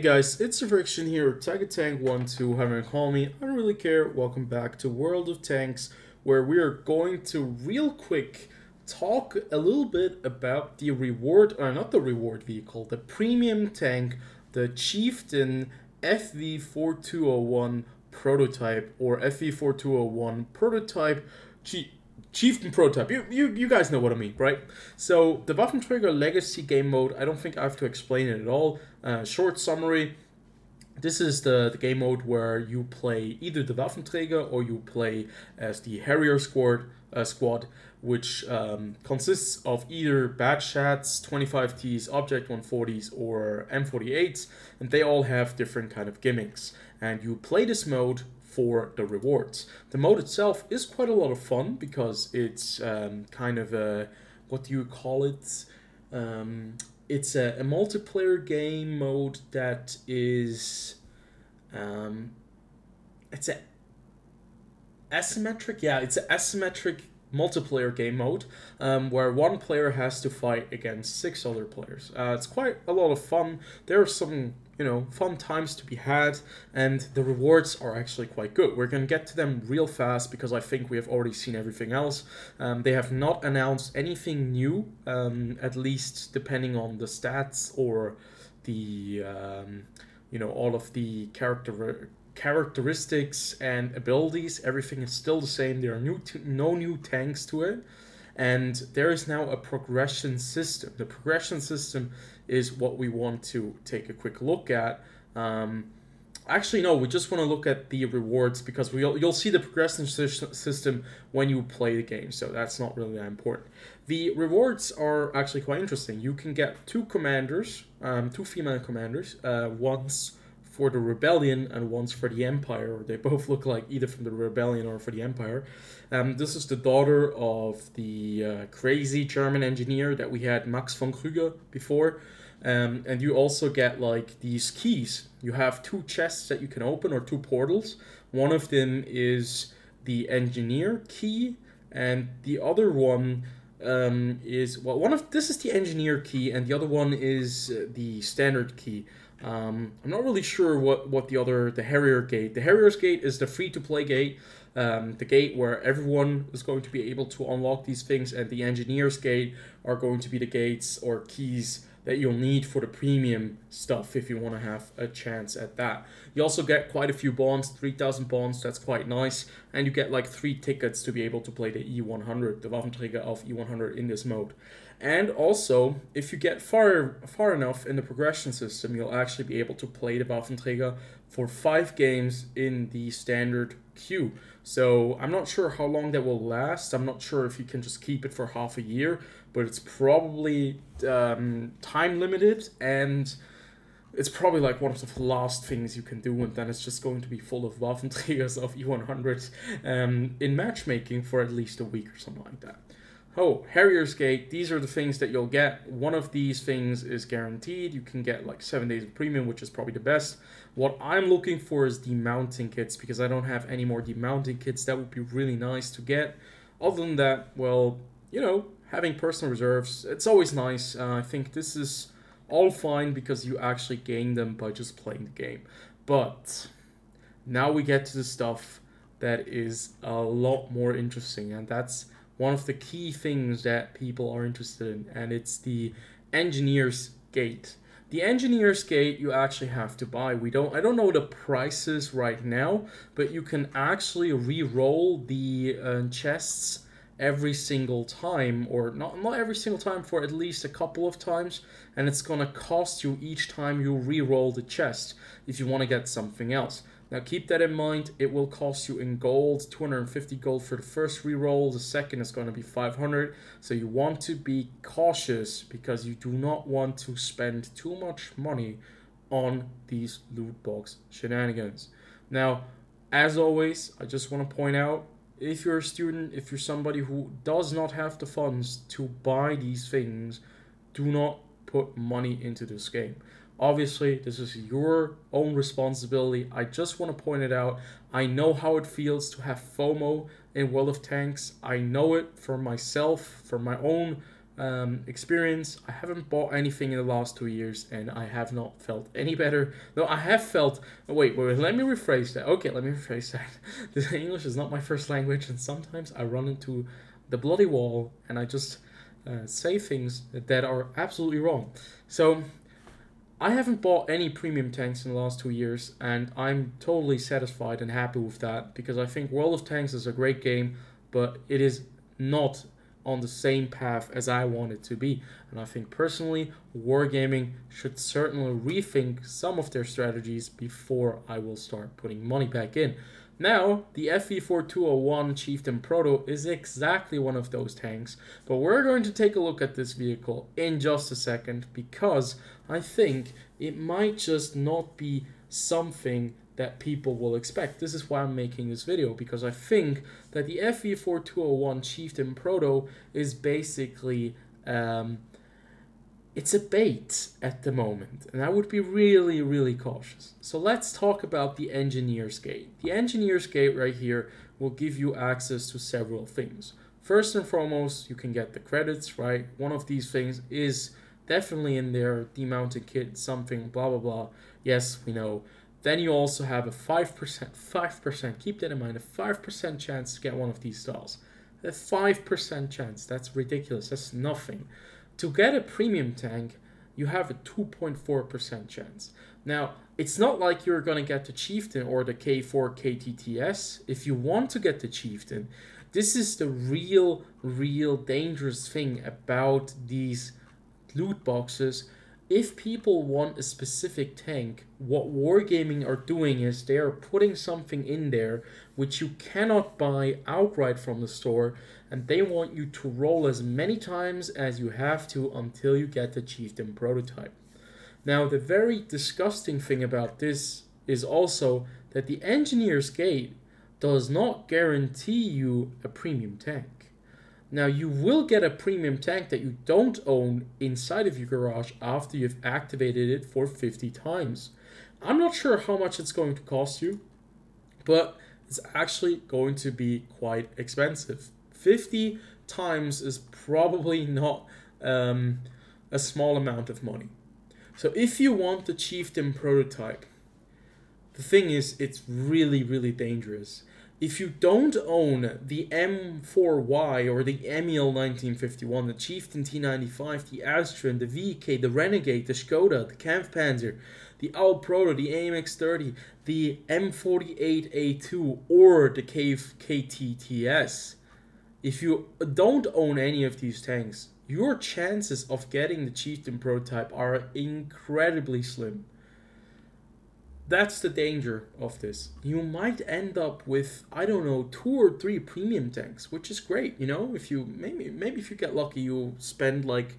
guys, it's TheFrXion here, Tank12, however you call me, I don't really care. Welcome back to World of Tanks, where we are going to real quick talk a little bit about the reward, or not the reward vehicle, the premium tank, the Chieftain FV4201 Prototype, or FV4201 Prototype Chieftain Prototype. You guys know what I mean, right? So the Waffenträger Legacy game mode, I don't think I have to explain it at all. Short summary, this is the game mode where you play either the Waffenträger or you play as the Harrier squad, which consists of either Bad Shats, 25Ts, Object 140s, or M48s, and they all have different kind of gimmicks. And you play this mode for the rewards. The mode itself is quite a lot of fun because it's kind of a, what do you call it? It's a multiplayer game mode that is, it's a asymmetric, yeah, it's an asymmetric multiplayer game mode where one player has to fight against 6 other players. It's quite a lot of fun. There are some, fun times to be had, and the rewards are actually quite good. We're going to get to them real fast because I think we have already seen everything else. They have not announced anything new, at least depending on the stats or the, all of the characteristics and abilities. Everything is still the same. There are no new tanks to it, and there is now a progression system. The progression system is what we want to take a quick look at. Actually, no, we just want to look at the rewards because you'll see the progression system when you play the game, so that's not really that important. The rewards are actually quite interesting. You can get 2 commanders, 2 female commanders, once for the Rebellion and once for the Empire. They both look like either from the Rebellion or for the Empire. This is the daughter of the crazy German engineer that we had, Max von Krüger, before. And you also get like these keys. You have 2 chests that you can open, or 2 portals. One of them is the engineer key, and the other one is, well, this is the engineer key, and the other one is the standard key. I'm not really sure what the Harrier gate. The Harrier's gate is the free-to-play gate, the gate where everyone is going to be able to unlock these things, and the engineer's gate are going to be the gates or keys that you'll need for the premium stuff if you want to have a chance at that. You also get quite a few bonds, 3,000 bonds, that's quite nice, and you get like 3 tickets to be able to play the E100, the Waffenträger of E100 in this mode. And also, if you get far enough in the progression system, you'll actually be able to play the Waffenträger for 5 games in the standard queue. So I'm not sure how long that will last. I'm not sure if you can just keep it for half a year, but it's probably time limited, and it's probably like one of the last things you can do, and then it's just going to be full of Waffenträgers of E100 in matchmaking for at least a week or something like that. Oh, Harrier's Gate, these are the things that you'll get. One of these things is guaranteed. You can get like 7 days of premium, which is probably the best. What I'm looking for is demounting kits, because I don't have any more demounting kits. That would be really nice to get. Other than that, well, having personal reserves, it's always nice. I think this is all fine because you actually gain them by just playing the game. But now we get to the stuff that is a lot more interesting, and that's one of the key things that people are interested in, and it's the Engineer's Gate. The Engineer's Gate you actually have to buy. I don't know the prices right now, but you can actually re-roll the chests every single time, or not every single time, for at least a couple of times, and it's gonna cost you each time you re-roll the chest if you want to get something else. Now keep that in mind. It will cost you in gold, 250 gold for the first reroll. The second is going to be 500. So you want to be cautious because you do not want to spend too much money on these loot box shenanigans. Now, as always, I just want to point out, if you're a student, if you're somebody who does not have the funds to buy these things, do not put money into this game. Obviously, this is your own responsibility. I just want to point it out. I know how it feels to have FOMO in World of Tanks. I know it for myself, for my own experience, I haven't bought anything in the last 2 years, and I have not felt any better. No, I have felt... Wait, let me rephrase that. Okay, let me rephrase that. This English is not my first language, and sometimes I run into the bloody wall, and I just say things that are absolutely wrong. So, I haven't bought any premium tanks in the last 2 years, and I'm totally satisfied and happy with that, because I think World of Tanks is a great game, but it is not on the same path as I want it to be. And I think personally, Wargaming should certainly rethink some of their strategies before I will start putting money back in. Now, the FV4201 Chieftain Proto is exactly one of those tanks, but we're going to take a look at this vehicle in just a second, because I think it might just not be something that people will expect. This is why I'm making this video, because I think that the FV4201 Chieftain Proto is basically it's a bait at the moment, and I would be really, really cautious. So let's talk about the Engineer's Gate. The Engineer's Gate right here will give you access to several things. First and foremost, you can get the credits, right? One of these things is definitely in there, demounted kit, something, blah, blah, blah. Yes, we know. Then you also have a 5%, keep that in mind, a 5% chance to get one of these styles. A 5% chance, that's ridiculous, that's nothing. To get a premium tank, you have a 2.4% chance. Now, it's not like you're going to get the Chieftain or the K4 KTTS. If you want to get the Chieftain, this is the real dangerous thing about these loot boxes. If people want a specific tank, what Wargaming are doing is they are putting something in there which you cannot buy outright from the store, and they want you to roll as many times as you have to until you get the Chieftain Prototype. Now, the very disgusting thing about this is also that the Engineer's Gate does not guarantee you a premium tank. Now, you will get a premium tank that you don't own inside of your garage after you've activated it for 50 times. I'm not sure how much it's going to cost you, but it's actually going to be quite expensive. 50 times is probably not a small amount of money. So if you want the Chieftain Prototype, the thing is, it's really dangerous. If you don't own the M4Y or the MEL 1951, the Chieftain T95, the Astron, the VK, the Renegade, the Skoda, the Kampfpanzer, the Owl Proto, the AMX-30, the M48A2, or the KTTS, if you don't own any of these tanks, your chances of getting the Chieftain Prototype are incredibly slim. That's the danger of this. You might end up with, I don't know, 2 or 3 premium tanks, which is great, you know. If you maybe if you get lucky, you'll spend like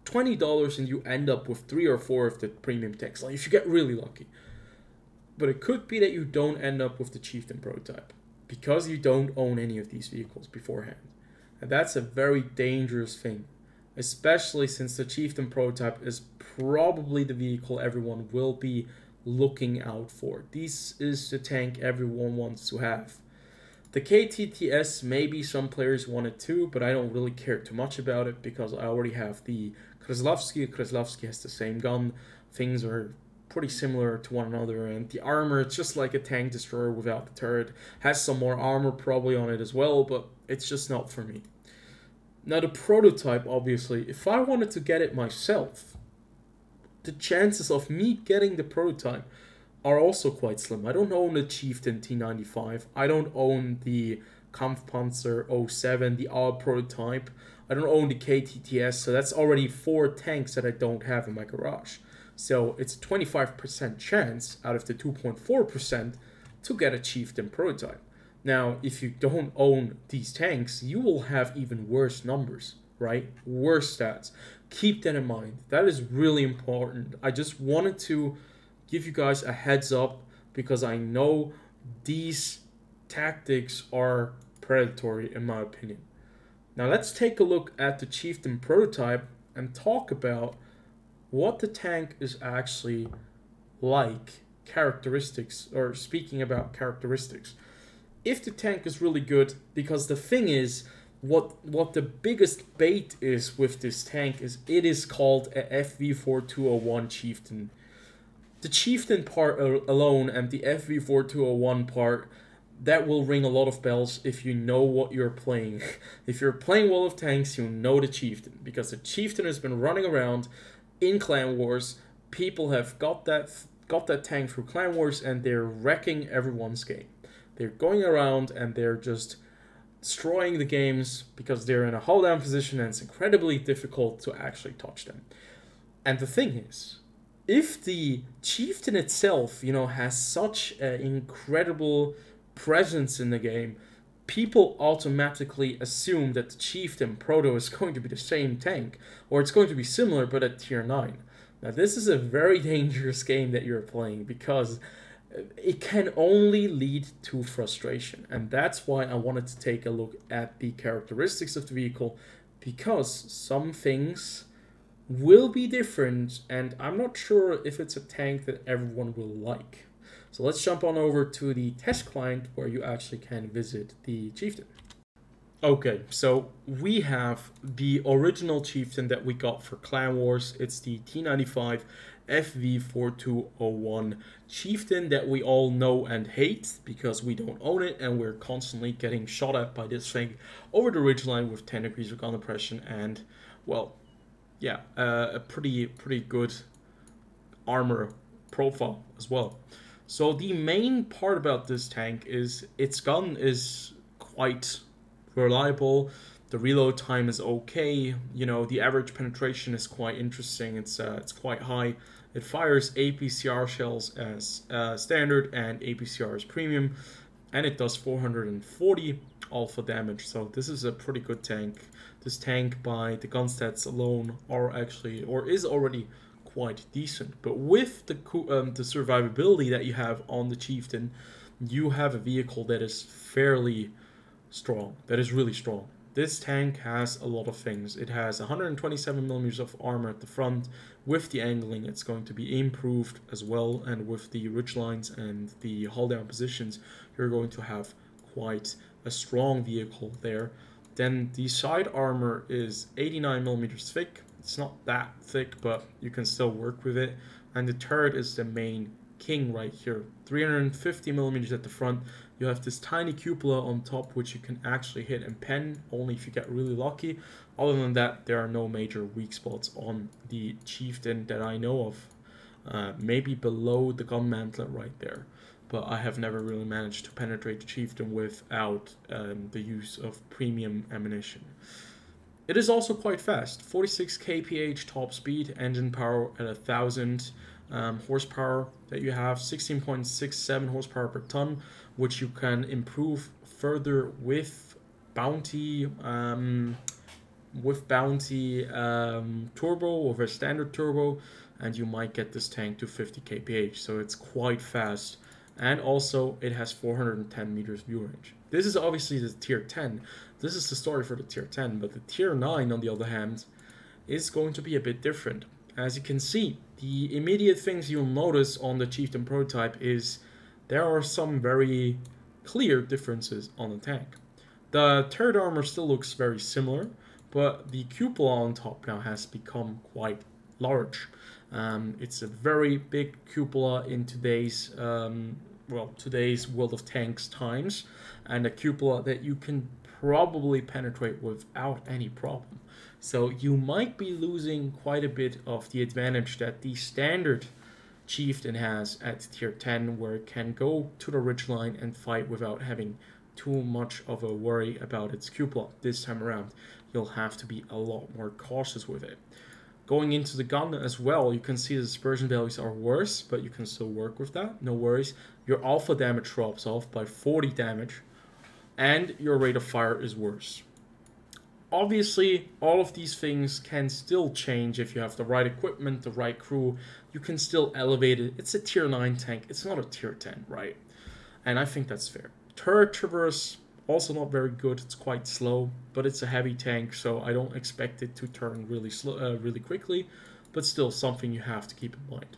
$20 and you end up with 3 or 4 of the premium tanks. Like if you get really lucky. But it could be that you don't end up with the Chieftain Prototype because you don't own any of these vehicles beforehand. And that's a very dangerous thing, especially since the Chieftain Prototype is probably the vehicle everyone will be looking out for. This is the tank everyone wants to have. The KTTS, maybe some players want it too, but I don't really care too much about it because I already have the Kraslavsky. Kraslavsky has the same gun. Things are pretty similar to one another, and the armor, it's just like a tank destroyer without the turret. Has some more armor probably on it as well, but it's just not for me. Now the Prototype, obviously, if I wanted to get it myself, the chances of me getting the Prototype are also quite slim. I don't own the Chieftain T95. I don't own the Kampfpanzer 07, the R Prototype. I don't own the KTTS, so that's already 4 tanks that I don't have in my garage. So it's a 25% chance out of the 2.4% to get a Chieftain Prototype. Now, if you don't own these tanks, you will have even worse numbers, right? Worse stats. Keep that in mind. That is really important. I just wanted to give you guys a heads up because I know these tactics are predatory in my opinion. Now let's take a look at the Chieftain Prototype and talk about what the tank is actually like, characteristics, or speaking about characteristics. If the tank is really good, because the thing is, what the biggest bait is with this tank is it is called a FV4201 Chieftain. The Chieftain part alone and the FV4201 part, that will ring a lot of bells if you know what you're playing. If you're playing World of Tanks, you know the Chieftain, because the Chieftain has been running around in Clan Wars. People have got that tank through Clan Wars, and they're wrecking everyone's game. They're going around and they're just destroying the games because they're in a hold down position and it's incredibly difficult to actually touch them. And the thing is, if the Chieftain itself, you know, has such an incredible presence in the game, people automatically assume that the Chieftain Proto is going to be the same tank, or it's going to be similar but at tier 9. Now this is a very dangerous game that you're playing, because it can only lead to frustration, and that's why I wanted to take a look at the characteristics of the vehicle, because some things will be different and I'm not sure if it's a tank that everyone will like. So let's jump on over to the test client where you actually can visit the Chieftain. Okay, so we have the original Chieftain that we got for Clan Wars. It's the T95 Fv4201 Chieftain that we all know and hate because we don't own it and we're constantly getting shot at by this thing over the ridgeline with 10 degrees of gun depression and, well, yeah, a pretty good armor profile as well. So the main part about this tank is its gun is quite reliable. The reload time is okay. You know, the average penetration is quite interesting. It's quite high. It fires APCR shells as standard and APCR as premium, and it does 440 alpha damage. So this is a pretty good tank. This tank, by the gun stats alone, is already quite decent. But with the survivability that you have on the Chieftain, you have a vehicle that is fairly strong. That is really strong. This tank has a lot of things. It has 127mm of armor at the front. With the angling, it's going to be improved as well, and with the ridgelines and the hull down positions, you're going to have quite a strong vehicle there. Then the side armor is 89mm thick. It's not that thick, but you can still work with it. And the turret is the main king right here. 350mm at the front. You have this tiny cupola on top, which you can actually hit and pen, only if you get really lucky. Other than that, there are no major weak spots on the Chieftain that I know of. Maybe below the gun mantlet right there. But I have never really managed to penetrate the Chieftain without the use of premium ammunition. It is also quite fast. 46 kph top speed, engine power at 1000 horsepower that you have, 16.67 horsepower per ton, which you can improve further with bounty turbo, or a standard turbo, and you might get this tank to 50 kph. So it's quite fast. And also it has 410 meters view range. This is obviously the tier 10. This is the story for the tier 10, but the tier 9, on the other hand, is going to be a bit different. As you can see, the immediate things you'll notice on the Chieftain Prototype is there are some very clear differences on the tank. The turret armor still looks very similar, but the cupola on top now has become quite large. It's a very big cupola in today's World of Tanks times, and a cupola that you can probably penetrate without any problem. So you might be losing quite a bit of the advantage that the standard Chieftain has at tier 10, where it can go to the ridgeline and fight without having too much of a worry about its cupola. This time around, you'll have to be a lot more cautious with it. Going into the gun as well, you can see the dispersion values are worse, but you can still work with that, no worries. Your alpha damage drops off by 40 damage, and your rate of fire is worse. Obviously, all of these things can still change if you have the right equipment, the right crew. You can still elevate it. It's a tier 9 tank, it's not a tier 10, right? And I think that's fair. Turret traverse, also not very good. It's quite slow, but it's a heavy tank, so I don't expect it to turn really slow, really quickly, but still something you have to keep in mind.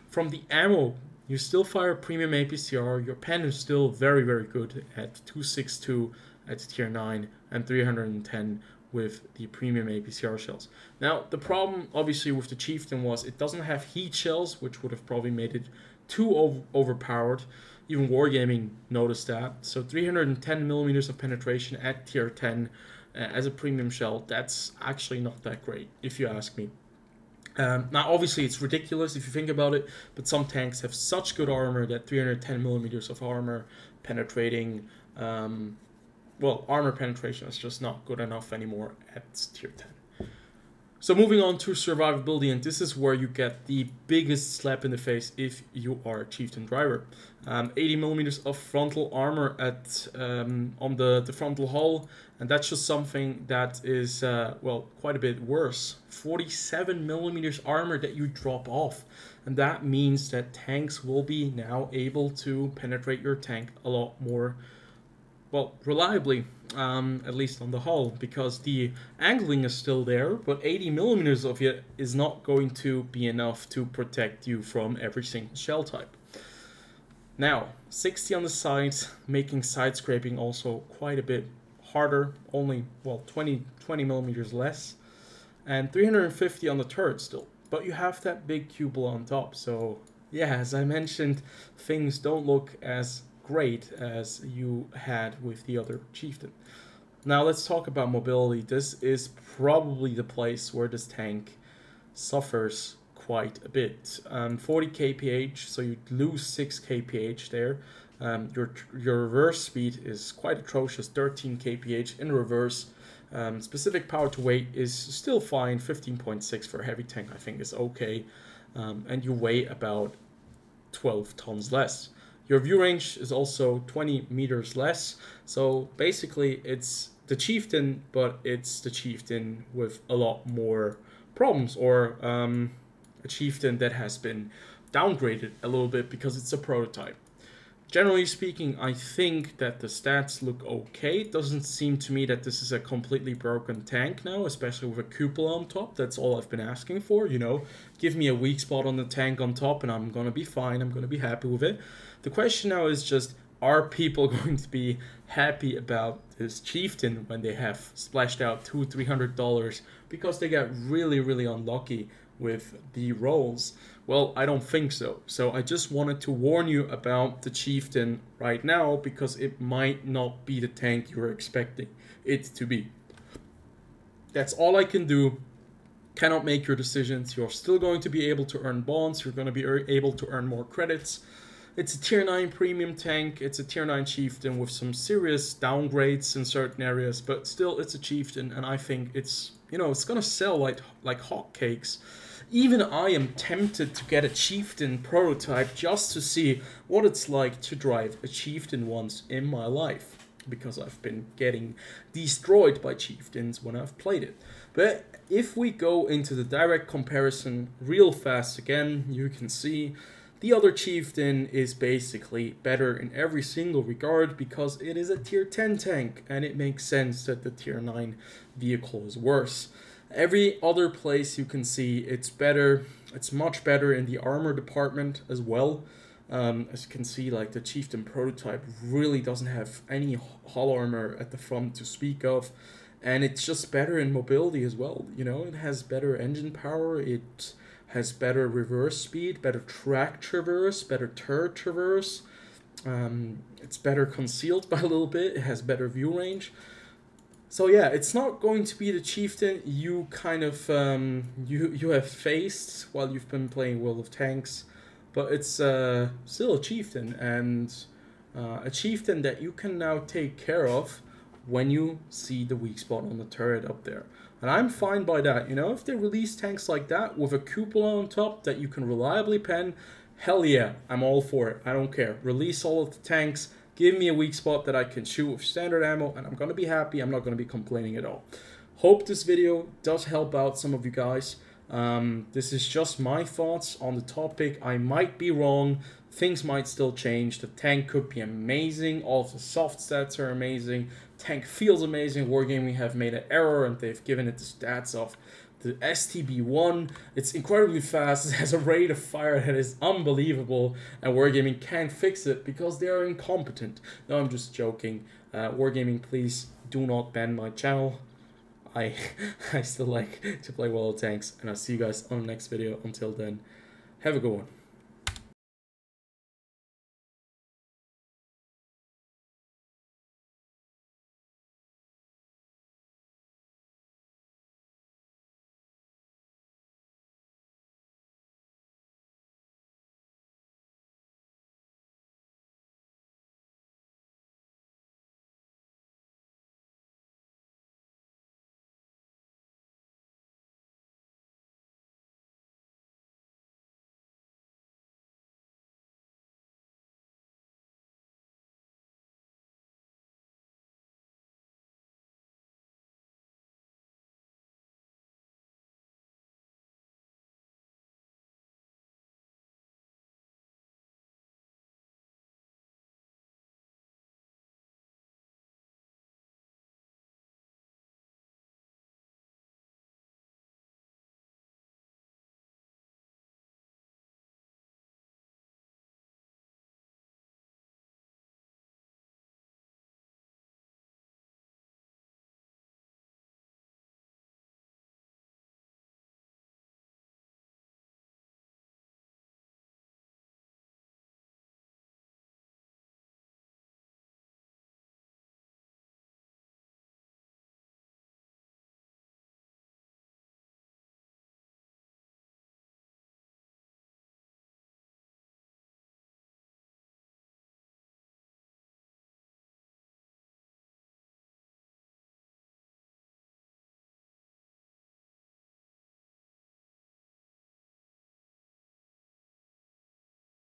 From the ammo, you still fire premium APCR. Your pen is still very good at 262 at tier 9 and 310 with the premium APCR shells. Now, the problem obviously with the Chieftain was it doesn't have heat shells, which would have probably made it too overpowered. Even Wargaming noticed that. So 310 millimeters of penetration at tier 10 as a premium shell, that's actually not that great, if you ask me. Now, obviously, it's ridiculous if you think about it, but some tanks have such good armor that 310 millimeters of armor penetrating, well, armor penetration is just not good enough anymore at tier 10. So moving on to survivability, and this is where you get the biggest slap in the face if you are a Chieftain driver. 80 millimeters of frontal armor at on the frontal hull, and that's just something that is, well, quite a bit worse. 47 millimeters armor that you drop off, and that means that tanks will be now able to penetrate your tank a lot more, well, reliably, at least on the hull, because the angling is still there, but 80 millimeters of it is not going to be enough to protect you from every single shell type. Now, 60 on the sides, making side scraping also quite a bit harder, only, well, 20 millimeters less, and 350 on the turret still, but you have that big cupola on top, so yeah, as I mentioned, things don't look as great as you had with the other Chieftain. Now let's talk about mobility. This is probably the place where this tank suffers quite a bit. 40 kph, so you lose 6 kph there. Your reverse speed is quite atrocious, 13 kph in reverse. Specific power to weight is still fine, 15.6 for a heavy tank I think is okay. And you weigh about 12 tons less. Your view range is also 20 meters less, so basically it's the Chieftain, but it's the Chieftain with a lot more problems, or a Chieftain that has been downgraded a little bit because it's a prototype. Generally speaking, I think that the stats look okay. It doesn't seem to me that this is a completely broken tank now, especially with a cupola on top. That's all I've been asking for, you know. Give me a weak spot on the tank on top and I'm going to be fine. I'm going to be happy with it. The question now is just, are people going to be happy about this Chieftain when they have splashed out $200–300 because they got really unlucky with the rolls? Well, I don't think so. So I just wanted to warn you about the Chieftain right now, because it might not be the tank you're expecting it to be. That's all I can do. Cannot make your decisions. You're still going to be able to earn bonds. You're going to be able to earn more credits. It's a tier 9 premium tank. It's a tier 9 Chieftain with some serious downgrades in certain areas, but still it's a Chieftain, and I think it's, you know, it's going to sell like hotcakes. Even I am tempted to get a Chieftain Prototype just to see what it's like to drive a Chieftain once in my life, because I've been getting destroyed by Chieftains when I've played it. But if we go into the direct comparison real fast again, you can see the other Chieftain is basically better in every single regard because it is a tier 10 tank, and it makes sense that the tier 9 vehicle is worse. Every other place you can see it's better. It's much better in the armor department as well. As you can see, like the Chieftain Prototype really doesn't have any hull armor at the front to speak of, and it's just better in mobility as well. You know, it has better engine power, it has better reverse speed, better track traverse, better turret traverse. It's better concealed by a little bit. It has better view range. So yeah, it's not going to be the Chieftain you kind of you have faced while you've been playing World of Tanks, but it's still a Chieftain, and a Chieftain that you can now take care of when you see the weak spot on the turret up there. And I'm fine by that. You know, if they release tanks like that with a cupola on top that you can reliably pen, hell yeah, I'm all for it. I don't care. Release all of the tanks. Give me a weak spot that I can shoot with standard ammo, and I'm going to be happy. I'm not going to be complaining at all. Hope this video does help out some of you guys. This is just my thoughts on the topic. I might be wrong. Things might still change. The tank could be amazing. All of the soft stats are amazing. Tank feels amazing. Wargaming have made an error, and they've given it the stats of the STB1. It's incredibly fast. It has a rate of fire that is unbelievable, and Wargaming can't fix it because they are incompetent. No, I'm just joking. Wargaming, please do not ban my channel. I still like to play World of Tanks, and I'll see you guys on the next video. Until then, have a good one.